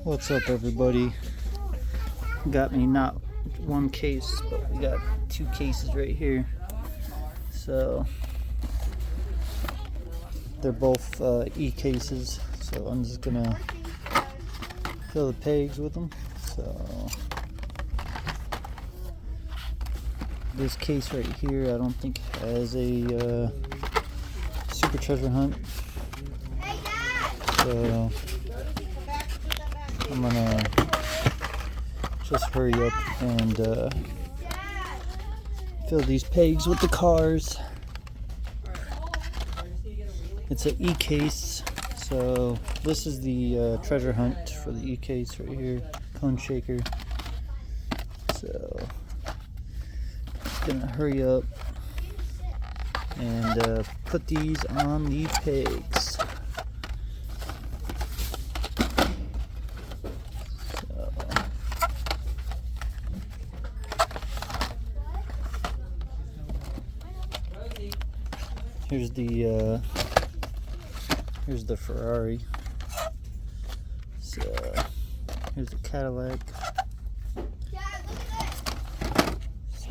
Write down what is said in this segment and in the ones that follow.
What's up, everybody? Got me not one case, but we got two cases right here. So they're both E cases, so I'm just gonna fill the pegs with them. So this case right here, I don't think has a super treasure hunt, so I'm gonna just hurry up and fill these pegs with the cars. It's an E case, so this is the treasure hunt for the E case right here, cone shaker. So just gonna hurry up and put these on the pegs. Here's the Ferrari. So here's the Cadillac. So,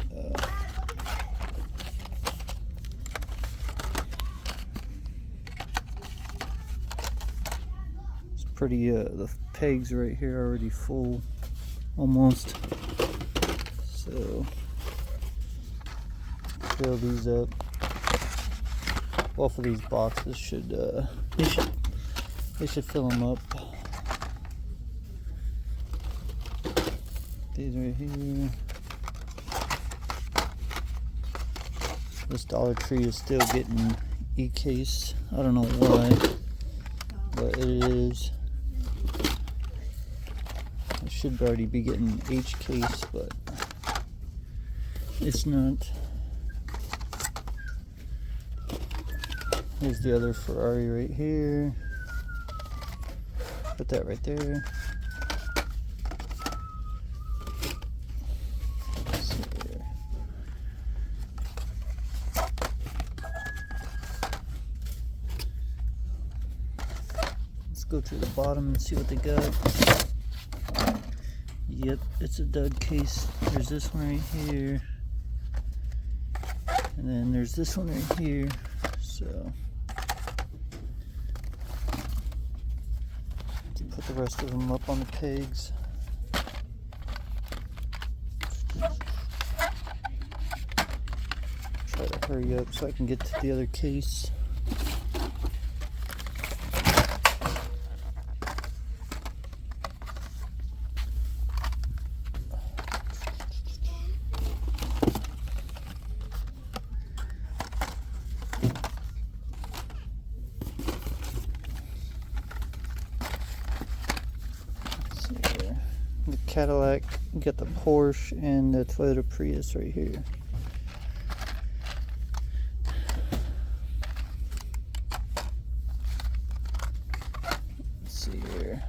it's pretty. The pegs right here are already full, almost. So fill these up. Both of these boxes should they should fill them up. These right here. This Dollar Tree is still getting E case. I don't know why, but it is. I should already be getting H case, but it's not. Here's the other Ferrari right here. Put that right there. Let's go to the bottom and see what they got. Yep, it's a dud case. There's this one right here. And then there's this one right here. So put the rest of them up on the pegs. Try to hurry up so I can get to the other case. The Cadillac, you got the Porsche and the Toyota Prius right here. Let's see here.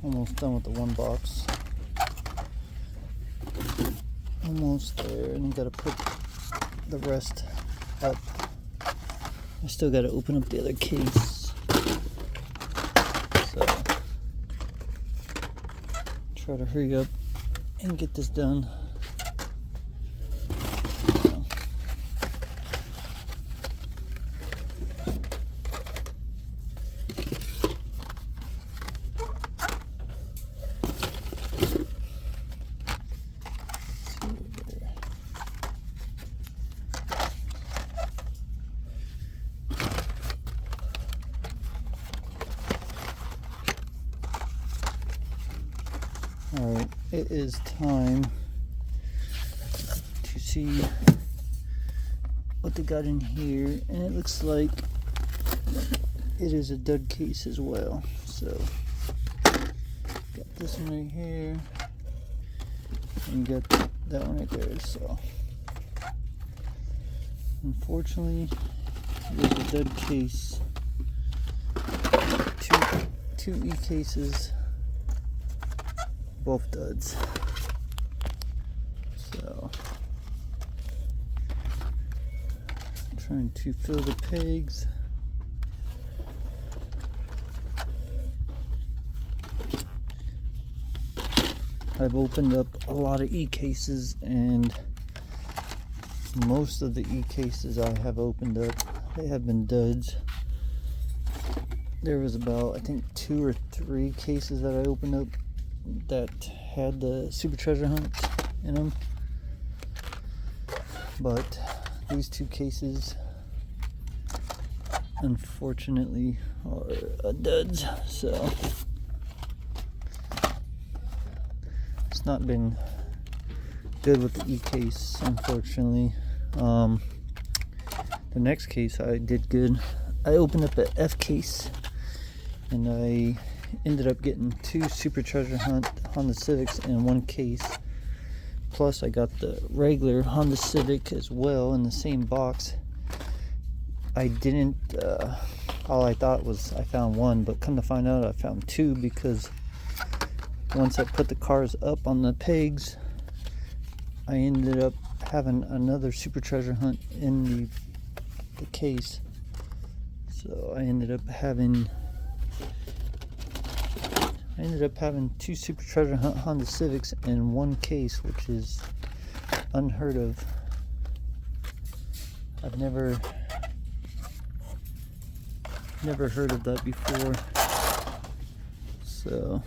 Almost done with the one box. Almost there, and you gotta put the rest up. I still gotta open up the other case. So try to hurry up and get this done. Alright, it is time to see what they got in here, and it looks like it is a dud case as well. So, got this one right here, and got that one right there. So, unfortunately, it is a dud case. Two 2 E cases, both duds. So trying to fill the pegs. I've opened up a lot of E cases, and most of the E cases I have opened up, they have been duds. There was about, I think, 2 or 3 cases that I opened up that had the Super Treasure Hunt in them. But these 2 cases, unfortunately, are duds. So it's not been good with the E case, unfortunately. The next case I did good. I opened up an F case, and I ended up getting 2 Super Treasure Hunt Honda Civics in 1 case. Plus I got the regular Honda Civic as well in the same box. I didn't, all I thought was I found 1, but come to find out I found 2, because once I put the cars up on the pegs, I ended up having another Super Treasure Hunt in the case. So I ended up having 2 Super Treasure Hunt Honda Civics in 1 case, which is unheard of. I've never heard of that before. So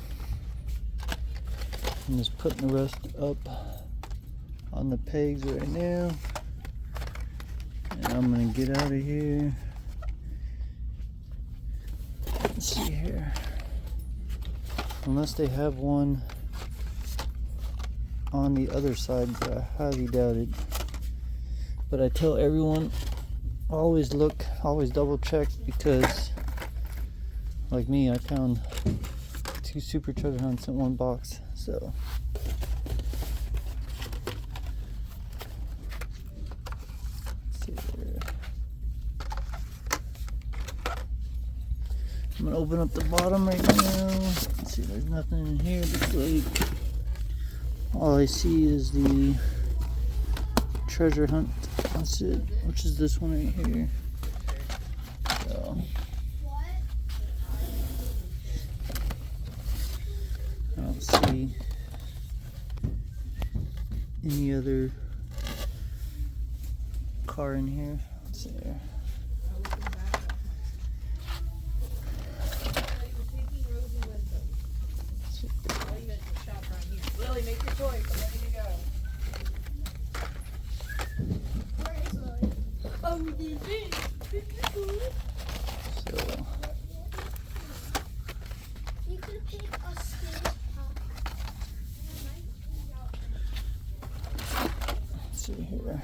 I'm just putting the rest up on the pegs right now, and I'm gonna get out of here. Let's see here. Unless they have one on the other side, but I highly doubt it. But I tell everyone, always look, always double check, because like me, I found 2 Super Treasure Hunts in 1 box. So let's see here. I'm gonna open up the bottom right now. Let's see, there's nothing in here. Looks like all I see is the Treasure Hunt. That's it, which is this one right here. So I don't see any other car in here. Let's see there. Lily, make your choice. I'm ready to go. So you could pick a skate park. let's see here.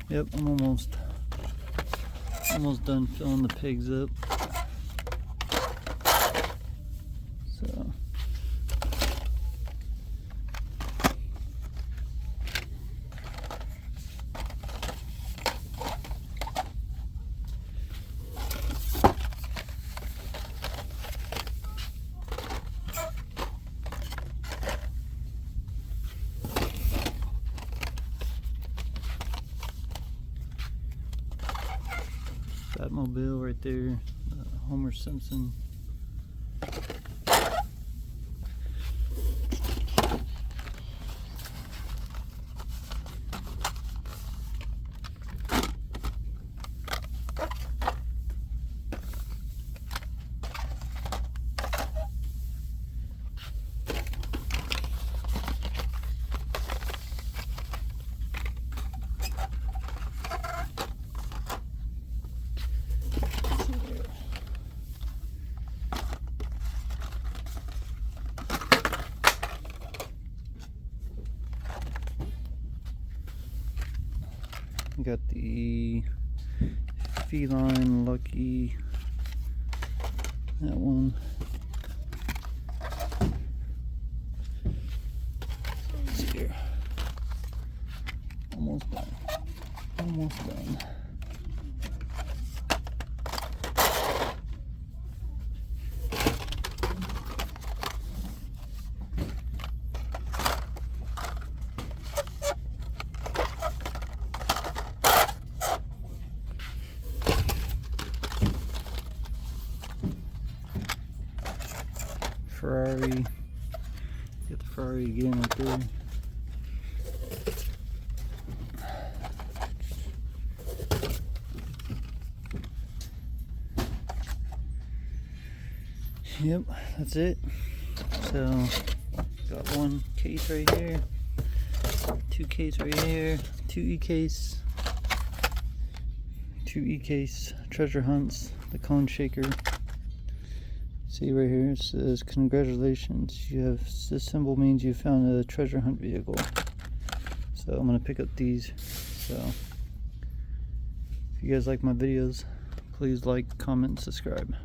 Yep, I'm almost done filling the pigs up. So Batmobile right there, Homer Simpson. Got the Feline Lucky, that one. Let's see here. Almost done. Almost done. Ferrari. Got the Ferrari again right there. Yep, that's it. So, got one case right here, two case right here, two e-case treasure hunts, the cone shaker. See right here, it says, congratulations, you have, this symbol means you found a treasure hunt vehicle. So I'm gonna pick up these. So if you guys like my videos, please like, comment, and subscribe.